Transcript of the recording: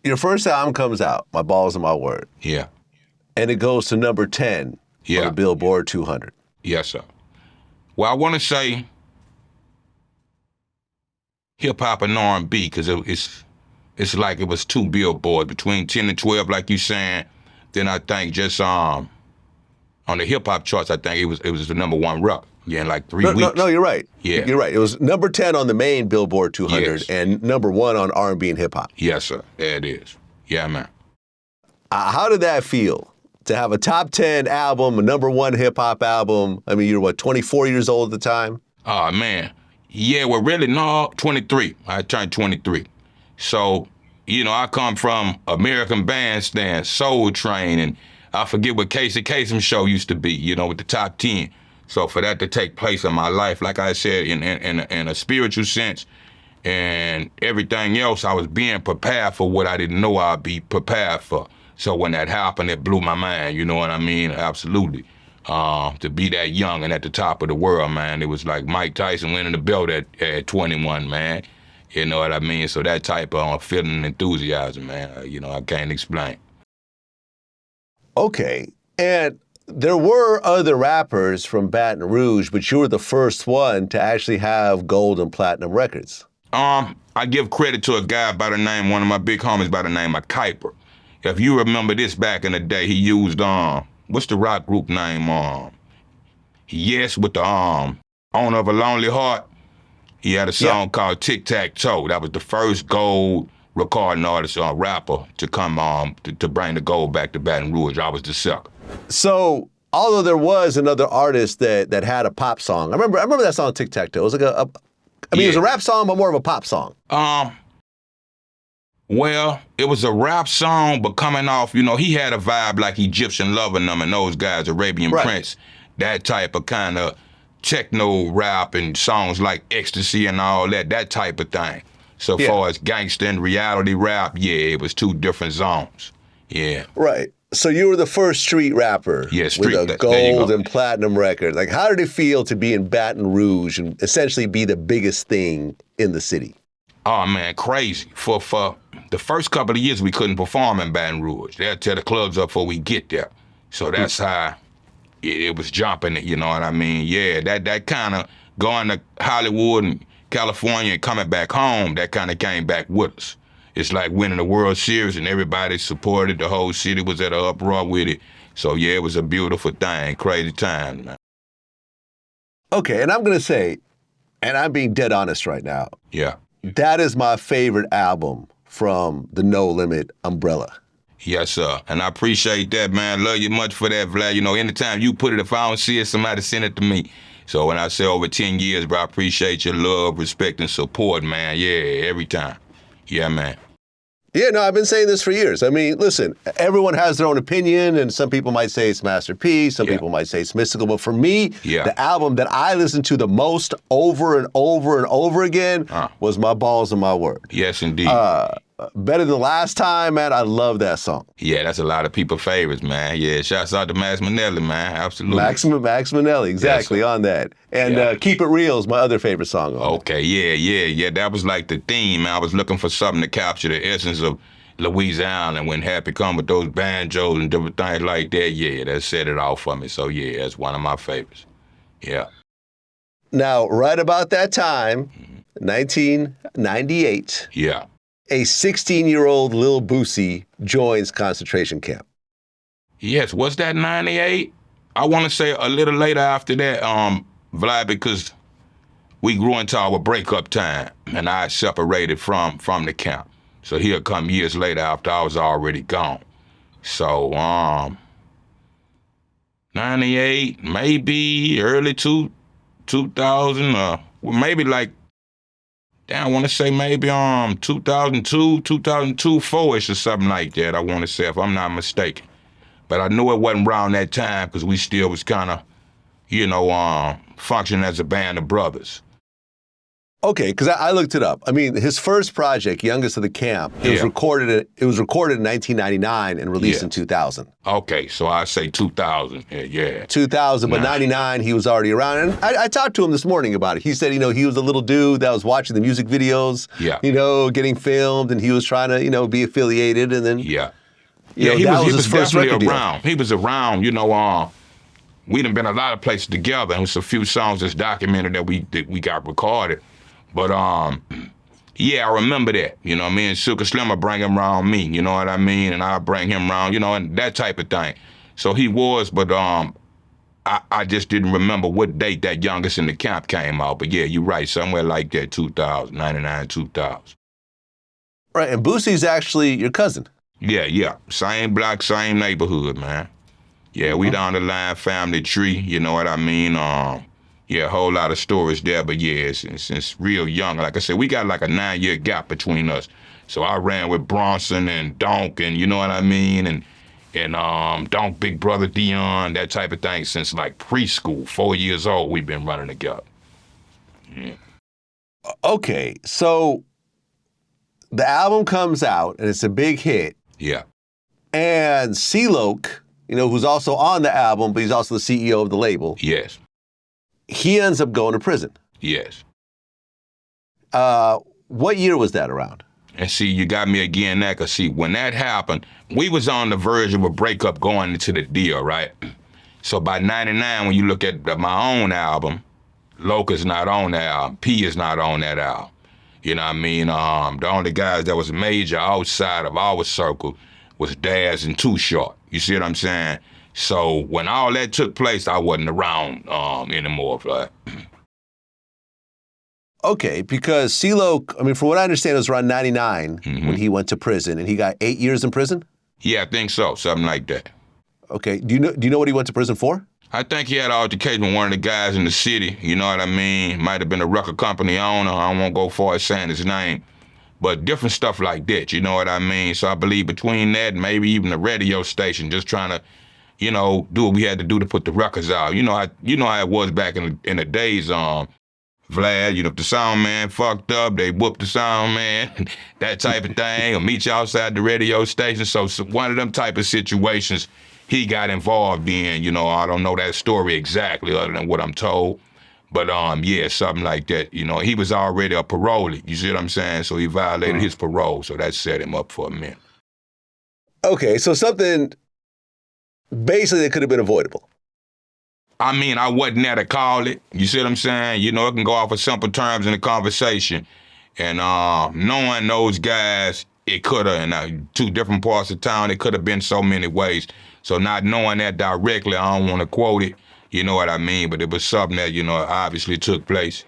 Your first album comes out, My Balls and My Word. Yeah. And it goes to number 10 on the Billboard 200. Yes, sir. Well, I want to say hip-hop and R&B because it's like it was two billboards between 10 and 12, like you saying. Then I think just on the hip-hop charts, I think it was the number one record. Yeah, in like 3 weeks. No, you're right. Yeah. You're right. It was number 10 on the main Billboard 200 Yes. and number 1 on R&B and hip-hop. Yes, sir. There it is. Yeah, man. How did that feel? To have a top 10 album, a number 1 hip-hop album? I mean, you're what, 24 years old at the time? Oh, man. Yeah, well, really, no, 23. I turned 23. So, you know, I come from American Bandstand, Soul Train, and I forget what Casey Kasem show used to be, you know, with the top 10. So for that to take place in my life, like I said, in a spiritual sense and everything else, I was being prepared for what I didn't know I'd be prepared for. So when that happened, it blew my mind, you know what I mean? Absolutely. To be that young and at the top of the world, man, it was like Mike Tyson winning the belt at 21, man. You know what I mean? So that type of feeling and enthusiasm, man, you know, I can't explain. Okay. And there were other rappers from Baton Rouge, but you were the first one to actually have gold and platinum records. I give credit to a guy by the name, one of my big homies by the name of Kuiper. If you remember this back in the day, he used, what's the rock group name? Yes, with the Owner of a Lonely Heart. He had a song called Tic Tac Toe. That was the first gold recording artist or rapper to come to bring the gold back to Baton Rouge. I was the second. So, although there was another artist that had a pop song, I remember that song Tic Tac Toe. It was like it was a rap song, but more of a pop song. Well, it was a rap song, but coming off, you know, he had a vibe like Egyptian Loving Them and those guys, Arabian Prince, that type of kind of techno rap and songs like Ecstasy and all that type of thing. So far as gangsta and reality rap, it was two different zones. Yeah. Right. So you were the first street rapper with a gold and platinum record. Like, how did it feel to be in Baton Rouge and essentially be the biggest thing in the city? Oh, man, crazy. For the first couple of years, we couldn't perform in Baton Rouge. They'll tear the clubs up before we get there. So that's how it was jumping, you know what I mean? Yeah, that kind of going to Hollywood and California and coming back home, that kind of came back with us. It's like winning the World Series and everybody supported. The whole city was at an uproar with it. So, yeah, it was a beautiful thing, crazy time, man. Okay, and I'm going to say, and I'm being dead honest right now. Yeah. That is my favorite album from the No Limit umbrella. Yes, sir. And I appreciate that, man. Love you much for that, Vlad. You know, anytime you put it, if I don't see it, somebody send it to me. So when I say over 10 years, bro, I appreciate your love, respect, and support, man. Yeah, every time. Yeah, man. Yeah, no, I've been saying this for years. I mean, listen, everyone has their own opinion, and some people might say it's masterpiece, some people might say it's mystical, but for me, the album that I listened to the most over and over and over again was My Balls and My Word. Yes, indeed. Better Than Last Time, man, I love that song. Yeah, that's a lot of people's favorites, man. Yeah, shouts out to Max Minnelli, man, absolutely. Max Minnelli, exactly, on that. And Keep It Real is my other favorite song on it. Yeah, that was like the theme, man. I was looking for something to capture the essence of Louisiana, and when Happy come with those banjos and different things like that, that set it off for me. So yeah, that's one of my favorites. Yeah. Now, right about that time, 1998. Yeah. A 16-year-old Lil Boosie joins concentration camp. Yes, was that 98? I want to say a little later after that, Vlad, because we grew into our breakup time, and I separated from the camp. So he'll come years later after I was already gone. So, 98, maybe early 2000, maybe like, I want to say maybe 2002, 4-ish or something like that, I want to say, if I'm not mistaken. But I knew it wasn't around that time because we still was kind of, you know, functioning as a band of brothers. Okay, because I looked it up. I mean, his first project, Youngest of the Camp, it was recorded in 1999 and released in 2000. Okay, so I say 2000. Yeah. 2000, but 99 he was already around. And I talked to him this morning about it. He said, he was a little dude that was watching the music videos, getting filmed, and he was trying to, be affiliated, and then he was definitely around. He was around, we done been a lot of places together, and there's a few songs that's documented that we got recorded. But I remember that. Me and Suka Slim will bring him around me, you know what I mean? And I'll bring him around, and that type of thing. So he was, but I just didn't remember what date that Youngest in the Camp came out. But yeah, you're right, somewhere like that, 2000, 99, 2000. Right, and Boosie's actually your cousin. Yeah. Same block, same neighborhood, man. Yeah, we down the line family tree, you know what I mean? A whole lot of stories there, but since real young, like I said, we got like a 9-year gap between us. So I ran with Bronson and Donk, and you know what I mean, and Donk Big Brother Dion, that type of thing, since like preschool, 4 years old, we've been running together. Yeah. Okay, so the album comes out and it's a big hit. Yeah. And CeeLo, who's also on the album, but he's also the CEO of the label. Yes. He ends up going to prison. Yes. What year was that around? And see, you got me again there, because see, when that happened, we was on the verge of a breakup going into the deal, right? So by 99, when you look at my own album, Loca's not on that album, P is not on that album. You know what I mean? The only guys that was major outside of our circle was Daz and Too Short. You see what I'm saying? So when all that took place, I wasn't around anymore. Right? Okay, because CeeLo, from what I understand, it was around 99 when he went to prison, and he got 8 years in prison? Yeah, I think so, something like that. Okay, do you know what he went to prison for? I think he had an altercation with one of the guys in the city, you know what I mean? Might have been a record company owner, I won't go far as saying his name. But different stuff like that, you know what I mean? So I believe between that and maybe even the radio station, just trying to, do what we had to do to put the records out. You know how it was back in the days, Vlad, if the sound man fucked up, they whooped the sound man, that type of thing, or meet you outside the radio station. So one of them type of situations he got involved in, I don't know that story exactly other than what I'm told. But something like that. He was already a parolee, you see what I'm saying? So he violated his parole, so that set him up for a minute. Okay, so something basically that could have been avoidable. I wasn't there to call it. You see what I'm saying? It can go off of simple terms in the conversation. And knowing those guys, it could have, in 2 different parts of town, it could have been so many ways. So not knowing that directly, I don't want to quote it, you know what I mean? But it was something that, obviously took place,